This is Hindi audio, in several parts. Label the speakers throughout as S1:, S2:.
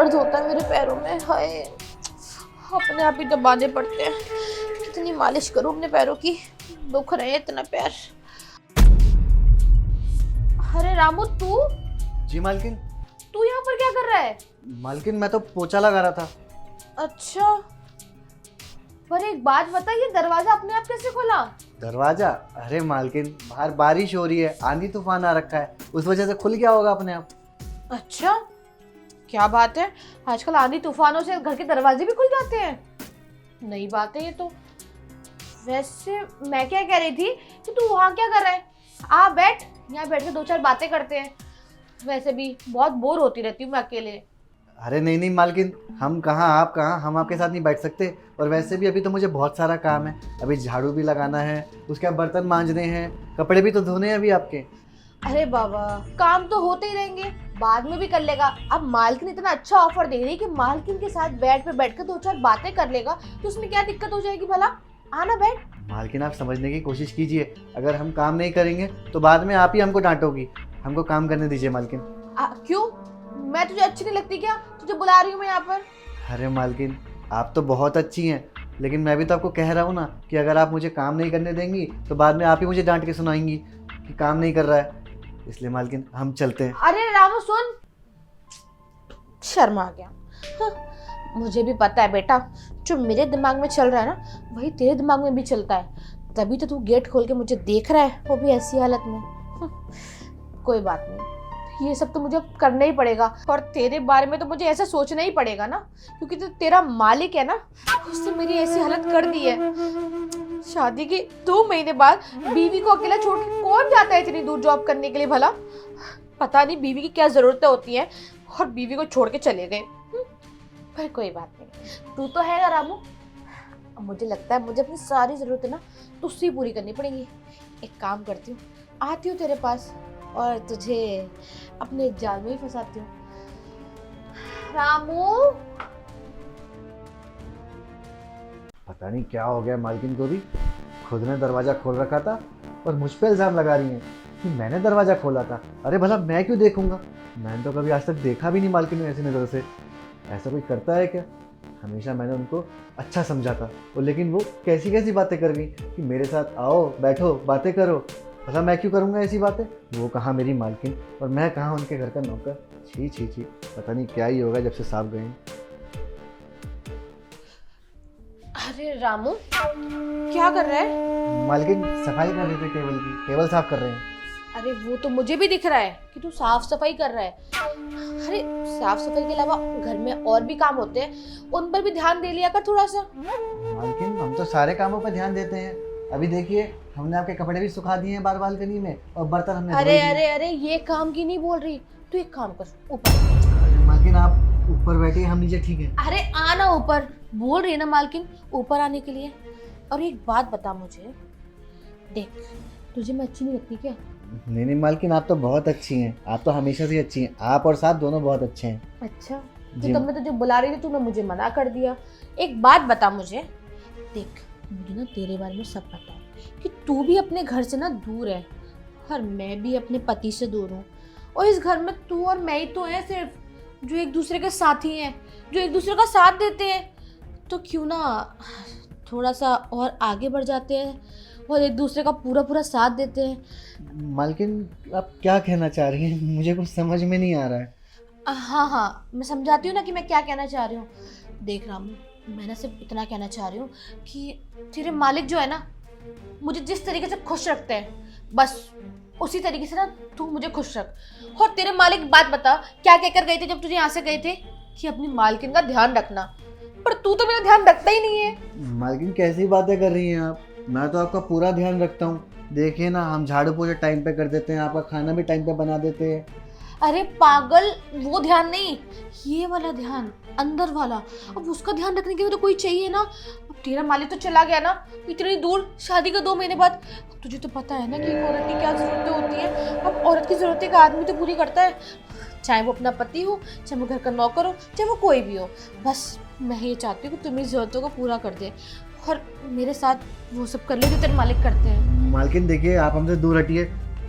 S1: दर्द होता है मेरे पैरों में, हाय अपने आप ही दबाने पड़ते हैं। कितनी मालिश करूं अपने पैरों की, दुख रहे हैं इतना पैर। अरे रामू तू
S2: जी मालकिन।
S1: तू यहाँ पर क्या कर रहा है?
S2: मालकिन मैं तो पोछा लगा रहा था।
S1: अच्छा, पर एक बात बता, ये दरवाजा अपने आप कैसे खोला?
S2: दरवाजा? अरे मालकिन बाहर बारिश हो रही है, आंधी तूफान आ रखा है, उस वजह से खुल गया होगा अपने आप।
S1: अच्छा, क्या बात है, आजकल आंधी तूफानों से घर के दरवाजे भी खुल जाते हैं। नई बात है ये तो। वैसे मैं क्या कह रही थी कि तू वहाँ क्या कर रहा है? आ बैठ, यहाँ बैठ के दो चार बातें करते हैं। वैसे भी बहुत बोर होती रहती हूँ मैं अकेले।
S2: अरे नहीं नहीं मालकिन, हम कहाँ आप कहाँ, हम आपके साथ नहीं बैठ सकते। और वैसे भी अभी तो मुझे बहुत सारा काम है, अभी झाड़ू भी लगाना है, उसके बाद बर्तन मांजने हैं, कपड़े भी तो धोने हैं अभी आपके।
S1: अरे बाबा, काम तो होते ही रहेंगे, बाद में भी कर लेगा। अब मालकिन इतना अच्छा ऑफर दे रही है कि मालकिन के साथ बेड पे बैठ कर दो चार बातें कर लेगा, तो उसमें क्या दिक्कत हो जाएगी भला? आना बैठ।
S2: मालकिन आप समझने की कोशिश कीजिए, अगर हम काम नहीं करेंगे तो बाद में आप ही हमको डांटोगी। हमको काम करने दीजिए मालकिन।
S1: क्यों, मैं तुझे अच्छी नहीं लगती क्या? तुझे बुला रही हूँ मैं यहाँ पर।
S2: अरे मालकिन आप तो बहुत अच्छी हैं, लेकिन मैं भी तो आपको कह रहा हूँ ना कि अगर आप मुझे काम नहीं करने देंगी तो बाद में आप ही मुझे डांट के सुनाएंगी कि काम नहीं कर रहा है। इसलिए मालकिन हम चलते हैं।
S1: अरे रामू सुन, शर्म आ गया। हाँ, मुझे भी पता है बेटा, जो मेरे दिमाग में चल रहा है ना वही तेरे दिमाग में भी चलता है, तभी तो तू गेट खोल के मुझे देख रहा है, वो भी ऐसी हालत में। कोई बात नहीं, ये सब तो मुझे करना ही पड़ेगा, और तेरे बारे में तो मुझे ऐसा सोचना ही पड़ेगा ना, क्योंकि तो तेरा मालिक है ना, उसने मेरी ऐसी हालत कर दी है। शादी के 2 महीने बाद बीवी को अकेला छोड़ के कौन जाता है इतनी दूर जॉब करने के लिए भला? पता नहीं बीवी की क्या जरूरतें होती हैं, और बीवी को छोड़ के चले गए। पर कोई बात नहीं, तू तो है ना रामू। मुझे लगता है मुझे अपनी सारी जरूरतें ना तुझसे ही पूरी करनी पड़ेंगी। एक काम करती हूँ, आती हूँ तेरे पास और तुझे अपने जाल में ही फंसाती हूँ। रामू,
S2: पता नहीं क्या हो गया मालकिन को भी, खुद ने दरवाज़ा खोल रखा था और मुझ पे इल्ज़ाम लगा रही हैं कि मैंने दरवाज़ा खोला था। अरे भला मैं क्यों देखूंगा, मैंने तो कभी आज तक देखा भी नहीं मालकिन ने ऐसी नज़र से। ऐसा कोई करता है क्या? हमेशा मैंने उनको अच्छा समझा था, और लेकिन वो कैसी कैसी बातें कर गई कि मेरे साथ आओ बैठो बातें करो। भला मैं क्यों करूँगा ऐसी बातें? वो कहाँ मेरी मालकिन और मैं कहाँ उनके घर का नौकर। छी छी छी, पता नहीं क्या ही होगा जब से साफ गए।
S1: अरे रामू क्या कर रहा है?
S2: मालकिन सफाई कर रहे थे टेबल की, टेबल साफ कर रहे हैं।
S1: अरे वो तो मुझे भी दिख रहा है कि तू साफ सफाई कर रहा है। अरे साफ सफाई के अलावा घर में और भी काम होते हैं, उन पर भी ध्यान दे लिया कर थोड़ा सा।
S2: मालकिन हम तो सारे कामों पर ध्यान देते हैं। अभी देखिए हमने आपके कपड़े भी सुखा दिए हैं बार बालकनी में, और बर्तन हमने धोए
S1: अरे
S2: दिए।
S1: अरे अरे, ये काम की नहीं बोल रही, तू एक काम कर ऊपर।
S2: अरे मालकिन आप ऊपर बैठिए, हम नीचे ठीक है।
S1: अरे आना ऊपर, बोल रही है ना मालकिन ऊपर आने के लिए। और एक बात बता मुझे, देख तुझे मैं अच्छी नहीं लगती क्या?
S2: नहीं नहीं मालकिन आप तो बहुत अच्छी हैं, आप तो हमेशा से अच्छी हैं, आप और साथ दोनों बहुत अच्छे हैं।
S1: अच्छा,
S2: जी।
S1: तो तब मैं तुझे बुला रही थी, तूने मुझे मना कर दिया। एक बात बता मुझे, देख मुझे ना तेरे बारे में सब पता है कि तू भी अपने घर से ना दूर है, और मैं भी अपने पति से दूर हूँ, और इस घर में तू और मैं ही तो हैं सिर्फ जो एक दूसरे के साथी हैं, जो एक दूसरे का साथ देते हैं। तो क्यों ना थोड़ा सा और आगे बढ़ जाते हैं और एक दूसरे का पूरा पूरा साथ देते हैं।
S2: मालकिन आप क्या कहना चाह रही हैं, मुझे कुछ समझ में नहीं आ रहा है।
S1: हाँ हाँ, मैं समझाती हूँ ना कि मैं क्या कहना चाह रही हूँ। देख रामू, मैं ना सिर्फ इतना कहना चाह रही हूँ कि तेरे मालिक जो है ना, मुझे जिस तरीके से खुश रखते हैं, बस उसी तरीके से ना तू मुझे खुश रख। और तेरे मालिक बात बता, क्या कहकर गए थे जब तुझे यहाँ से गए थे कि अपनी मालकिन का ध्यान रखना, पर तू तो मेरा ध्यान रखता ही नहीं है।
S2: मालकिन कैसी बातें कर रही हैं आप, मैं तो आपका पूरा ध्यान रखता हूँ। देखिए ना, हम झाड़ू पोछा टाइम पे कर देते हैं, आपका खाना भी टाइम पे बना देते हैं।
S1: अरे पागल, वो ध्यान नहीं, ये वाला ध्यान, अंदर वाला। अब उसका ध्यान रखने के लिए तो कोई चाहिए ना। अब तेरा मालिक तो चला गया ना इतनी दूर, शादी का 2 महीने बाद। तुझे तो पता है ना कि एक औरत की क्या जरूरतें होती हैं। अब औरत की जरूरतें का आदमी तो पूरी करता है, चाहे वो अपना पति हो, चाहे वो घर का नौकर हो, चाहे वो कोई भी हो। बस मैं ये चाहती हूँ कि तुम मेरी जरूरतों को पूरा कर दे, और मेरे साथ वो सब कर ले जो तेरे मालिक करते हैं।
S2: मालकिन देखिए, आप हमसे दूर हटिए,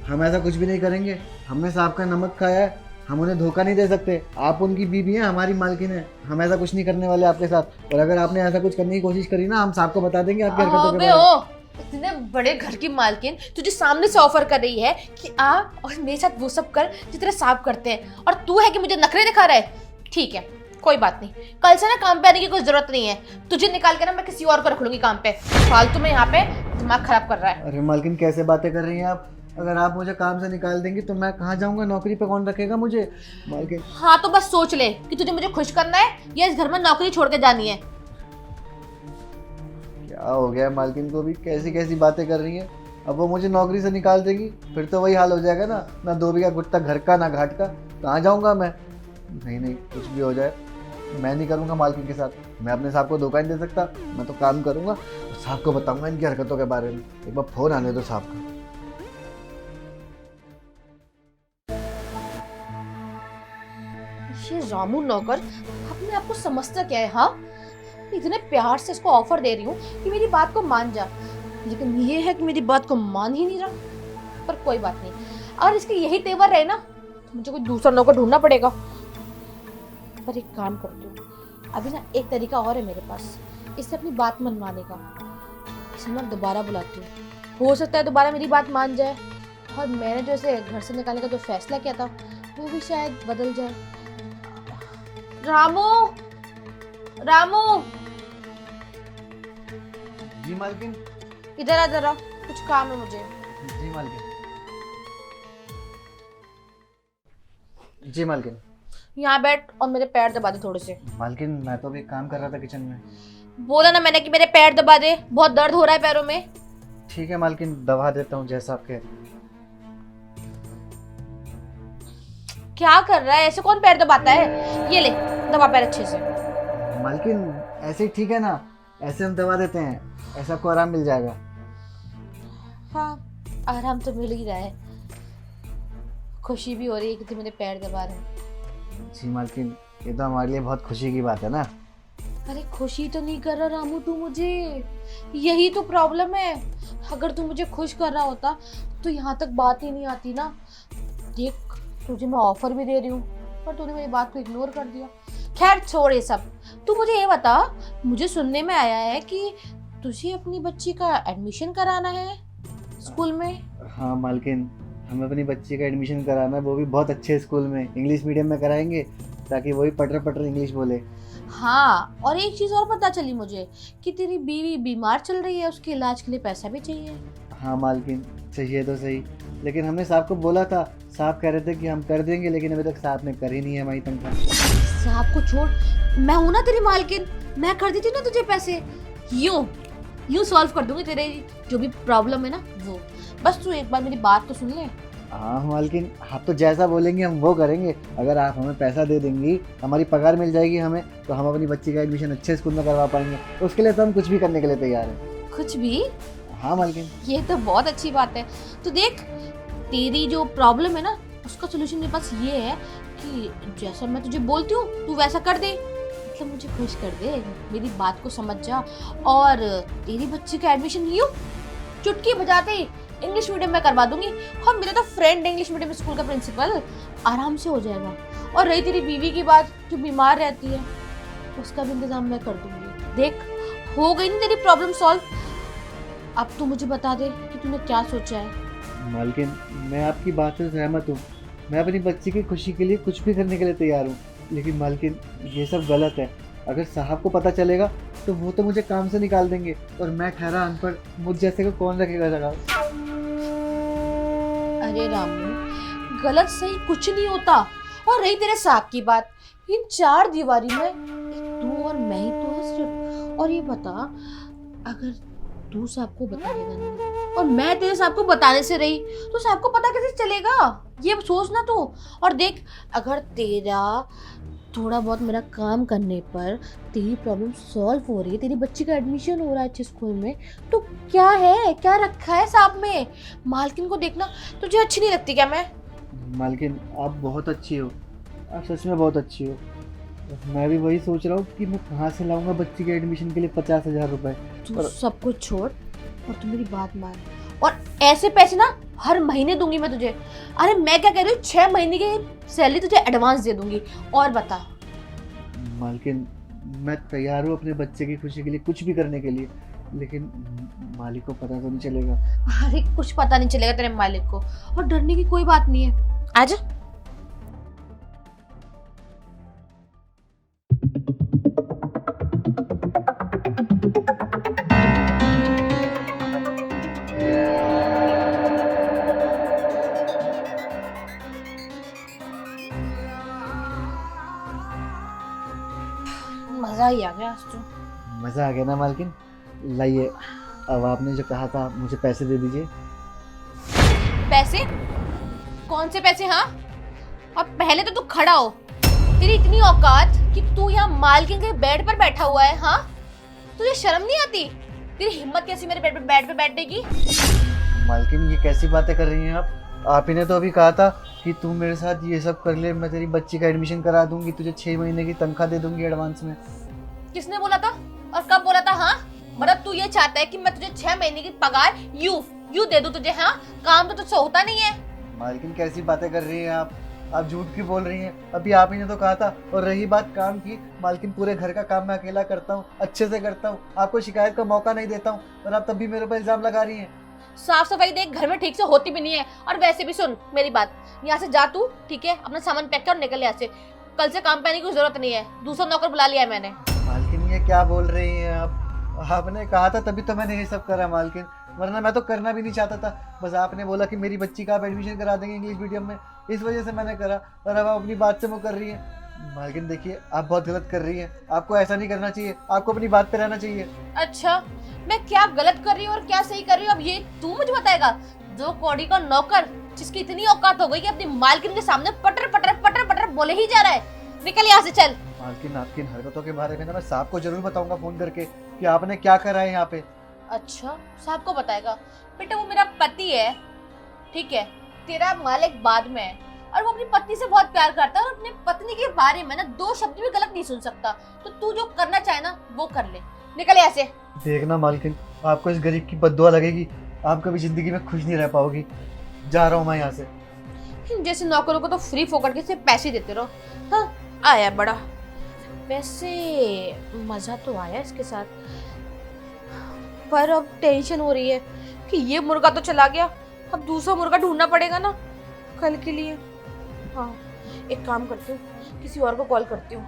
S2: हम ऐसा कुछ भी नहीं करेंगे। हमने सांप का नमक खाया है, हम उन्हें धोखा नहीं दे सकते। आप उनकी बीवी हैं, हमारी मालकिन है। हम ऐसा कुछ नहीं करने वाले आपके साथ। और अगर आपने ऐसा कुछ करने की कोशिश करी ना, हम साहब को बता देंगे आपकी हरकतों के
S1: अबे
S2: बारे में।
S1: ओ, इतने बड़े घर की मालकिन तुझे सामने से ऑफर कर रही है कि आ और मेरे साथ वो सब कर जो तेरे साहब करते हैं, और तू है कि मुझे नखरे दिखा रहा है। ठीक है, कोई बात नहीं, कल से ना काम पे आने की कोई जरूरत नहीं है। तुझे निकाल के ना मैं किसी और को रख लूंगी काम पे। फालतू में यहाँ पे दिमाग खराब कर रहा है।
S2: अरे मालकिन, कैसे बातें कर रही हैं आप? अगर आप मुझे काम से निकाल देंगी तो मैं कहाँ जाऊँगा? नौकरी पे कौन रखेगा मुझे? मालकिन
S1: हाँ तो बस सोच ले कि तुझे मुझे खुश करना है या इस घर में नौकरी छोड़ के जानी है।
S2: क्या हो गया मालकिन को भी? कैसी कैसी बातें कर रही हैं? अब वो मुझे नौकरी से निकाल देगी फिर तो वही हाल हो जाएगा ना 2 बीघा गुट्टा घर का ना घाट का। कहाँ जाऊँगा मैं? नहीं नहीं, कुछ भी हो जाए मैं नहीं करूँगा मालकिन के साथ। मैं अपने साहब को धोखा नहीं दे सकता। मैं तो काम करूँगा और साहब को बताऊँगा इनकी हरकतों के बारे में। एक बार फ़ोन आने दो साहब का।
S1: ये रामू नौकर अपने आप को समझता क्या है? हाँ, इतने प्यार से इसको ऑफर दे रही हूँ कि मेरी बात को मान जा, लेकिन ये है कि मेरी बात को मान ही नहीं रहा। पर कोई बात नहीं, अगर इसके यही तेवर रहे ना तो मुझे कोई दूसरा नौकर ढूंढना पड़ेगा। पर एक काम करती हूँ, अभी ना एक तरीका और है मेरे पास इससे अपनी बात मनवाने का। इसे मैं दोबारा बुलाती हूँ, हो सकता है दोबारा मेरी बात मान जाए और मैंने जो इसे घर से निकालने का जो फैसला किया था वो भी शायद बदल जाए। रामू, रामू,
S2: जी मालकिन।
S1: इधर आ जरा, कुछ काम है मुझे।
S2: जी मालकिन। जी मालकिन।
S1: यहाँ बैठ और मेरे पैर दबा दे थोड़े से।
S2: मालकिन मैं तो अभी काम कर रहा था किचन में।
S1: बोला ना मैंने कि मेरे पैर दबा दे, बहुत दर्द हो रहा है पैरों में।
S2: ठीक है मालकिन, दबा देता हूँ जैसा आप कह रही हैं।
S1: क्या कर रहा है? ऐसे कौन पैर दबाता है? ये ले, दबा पैर अच्छे से।
S2: मालकिन ऐसे ही ठीक है ना? ऐसे हम दबा देते हैं, ऐसा आपको आराम मिल जाएगा।
S1: हाँ, आराम तो मिल ही रहा है, खुशी भी हो रही है कि तू मेरे पैर दबा रहा है।
S2: जी मालकिन, ये तो हमारे लिए बहुत खुशी की बात है ना।
S1: अरे खुशी तो नहीं कर रहा रामू तू मुझे, यही तो प्रॉब्लम है। अगर तू मुझे खुश कर रहा होता तो यहाँ तक बात ही नहीं आती ना। देख, तुझे मैं ऑफर भी दे रही हूँ पर तूने मेरी बात को इग्नोर कर दिया। खैर छोड़ ये सब, तू मुझे ये बता, मुझे सुनने में आया है कि तुझे अपनी बच्ची का एडमिशन कराना है स्कूल में।
S2: हाँ मालकिन, हमें अपनी बच्ची का एडमिशन कराना है, वो भी बहुत अच्छे स्कूल में, इंग्लिश मीडियम में कराएंगे ताकि वही पटर पटर इंग्लिश बोले।
S1: हाँ, और एक चीज़ और पता चली मुझे कि तेरी बीवी बीमार चल रही है, उसके इलाज के लिए पैसा भी चाहिए।
S2: हाँ मालकिन, चाहिए तो सही, लेकिन हमने साहब को बोला था, साहब कह रहे थे कि हम कर देंगे, लेकिन अभी तक साहब ने कर ही नहीं है हमारी तनख्वाह।
S1: साहब को छोड़, मैं हूं ना तेरी मालकिन, मैं कर देती ना तुझे पैसे। यूं सॉल्व कर दूंगी तेरे जो भी प्रॉब्लम है ना वो। बस तू एक बार मेरी बात तो सुन ले।
S2: हाँ मालकिन, आप तो जैसा बोलेंगे हम वो करेंगे। अगर आप हमें पैसा दे देंगी, हमारी पगार मिल जाएगी हमें, तो हम अपनी बच्ची का एडमिशन अच्छे स्कूल में करवा पाएंगे। तो उसके लिए तो हम कुछ भी करने के लिए तैयार हैं।
S1: कुछ भी?
S2: हाँ मालकिन।
S1: ये तो बहुत अच्छी बात है। तो देख, तेरी जो प्रॉब्लम है ना उसका सोल्यूशन मेरे पास ये है कि जैसा मैं तुझे बोलती हूँ तू वैसा कर दे। मतलब मुझे खुश कर दे, मेरी बात को समझ जा, और तेरी बच्ची का एडमिशन यूं चुटकी बजाते ही इंग्लिश मीडियम में करवा दूंगी। और मेरा तो फ्रेंड इंग्लिश मीडियम स्कूल का प्रिंसिपल, आराम से हो जाएगा। और रही तेरी बीवी की बात जो बीमार रहती है, उसका भी इंतजाम मैं कर दूंगी। देख, हो गई ना तेरी प्रॉब्लम सॉल्व। अब तू मुझे बता दे कि तूने क्या सोचा है।
S2: मालकिन, मैं आपकी बात से सहमत हूँ। मैं अपनी बच्ची की खुशी के लिए कुछ भी करने के लिए तैयार हूँ, लेकिन मालकिन ये सब गलत है। अगर साहब को पता चलेगा तो वो तो मुझे काम से निकाल देंगे, और मैं ठहरा अनपढ़, मुझ जैसे को कौन रखेगा जगह। अरे
S1: रामू, गलत सही कुछ नहीं होता। और रही तेरे साहब की बात, इन 4 दीवारी में एक तू और मैं ही तो है सिर्फ। और ये बता, अगर तू साहब को बताएगा नहीं और मैं तेरे साहब को बताने से रही तो साहब को पता कैसे चलेगा? ये सोच ना तू। और देख, अगर तेरा थोड़ा बहुत मेरा काम करने पर तेरी प्रॉब्लम सॉल्व हो रही है, तेरी बच्ची का एडमिशन हो रहा है अच्छे स्कूल में, तो क्या है, क्या रखा है साहब में? मालकिन को देखना तुझे अच्छी नहीं लगती क्या मैं?
S2: मालकिन, आप बहुत अच्छी हो, आप सच में बहुत अच्छी हो। मैं भी वही सोच रहा हूँ कि मैं कहाँ से लाऊंगा बच्ची के एडमिशन के लिए 50,000 रुपए।
S1: तू सब कुछ छोड़ और तू मेरी बात मान, और ऐसे पैसे ना हर महीने दूंगी मैं तुझे। अरे मैं क्या कह रही हूँ, 6 महीने की सैलरी तुझे एडवांस दे दूंगी। और बता।
S2: मालकिन मैं तैयार हूँ अपने बच्चे की खुशी के लिए कुछ भी करने के लिए, लेकिन मालिक को पता तो नहीं चलेगा।
S1: अरे कुछ पता नहीं चलेगा तेरे मालिक को, और डरने की कोई बात नहीं है। आजा। मजा ही आ गया आज तो।
S2: मज़ा आ गया ना मालकिन। लाइए, अब आपने जो कहा था मुझे पैसे दे दीजिए।
S1: पैसे? कौन से पैसे? हाँ, और पहले तो तू खड़ा हो। तेरी इतनी औकात कि तू यहाँ मालकिन के बेड पर बैठा हुआ है। हाँ, तुझे शर्म नहीं आती? तेरी हिम्मत कैसी मेरे बेड पे बैठने की?
S2: मालकिन ये कैसी बातें कर रही हैं आप ही ने तो अभी कहा था कि तू मेरे साथ ये सब कर ले, मैं तेरी बच्ची का एडमिशन करा दूंगी, तुझे 6 महीने की तनख्वाह दे दूंगी एडवांस में।
S1: किसने बोला था और कब बोला था? हाँ, मतलब तू ये चाहता है कि मैं तुझे 6 महीने की पगार यू दे दूं तुझे? हाँ, काम तो तुझसे होता नहीं है।
S2: मालकिन कैसी बातें कर रही हैं आप झूठ क्यों बोल रही हैं? अभी आप ही ने तो कहा था। और रही बात काम की, मालकिन पूरे घर का काम मैं अकेला करता हूँ, अच्छे से करता हूँ, आपको शिकायत का मौका नहीं देता हूँ, और आप तब भी मेरे पर इल्जाम लगा रही हैं।
S1: साफ सफाई देख घर में ठीक से होती भी नहीं है। और वैसे भी सुन मेरी बात, यहाँ से जा तू, ठीक है? अपना सामान पैक कर और निकल यहाँ से। कल से काम पे आने की जरूरत नहीं है, दूसरा नौकर बुला लिया है मैंने।
S2: मालकिन ये क्या बोल रही हैं आप? आपने कहा था तभी तो मैंने ये सब करा मालकिन, वरना मैं तो करना भी नहीं चाहता था। बस आपने बोला कि मेरी बच्ची का आप एडमिशन करा देंगे इंग्लिश मीडियम में, इस वजह से मैंने करा। और अब आप अपनी बात से मुँह कर रही हैं। मालकिन देखिए, आप बहुत गलत कर रही हैं, आपको ऐसा नहीं करना चाहिए, आपको अपनी बात पे रहना चाहिए।
S1: अच्छा, मैं क्या गलत कर रही हूँ और क्या सही कर रही हूँ अब ये तू मुझे बताएगा? जो कौड़ी का नौकर, जिसकी इतनी औकात हो गई कि अपनी मालकिन के सामने पटर पटर पटर पटर बोले ही जा रहा है। निकल यहाँ से, चल।
S2: मालकिन आपकी इन हरकतों के बारे में ना मैं साहब को जरूर बताऊंगा फोन करके कि आपने क्या करा है यहाँ पे।
S1: अच्छा, साहब को बताएगा? बेटा वो मेरा पति है, ठीक है? तेरा मालिक बाद में है, और वो अपनी पत्नी से बहुत प्यार करता है, और अपनी पत्नी के बारे में ना 2 शब्द भी गलत नहीं सुन सकता। तो तू जो करना चाहे ना वो कर ले। निकल यहाँ से।
S2: देखना मालकिन, आपको इस गरीब की बद्दुआ लगेगी, आप कभी जिंदगी में खुश नहीं रह पाओगी। जा रहा हूँ मैं यहाँ से।
S1: जैसे नौकरों को तो फ्री फोकट के सिर्फ पैसे देते रहो। हाँ, आया बड़ा। वैसे मजा तो आया इसके साथ, पर अब टेंशन हो रही है कि ये मुर्गा तो चला गया, अब दूसरा मुर्गा ढूंढना पड़ेगा ना कल के लिए। हाँ, एक काम करती हूँ, किसी और को कॉल करती हूँ।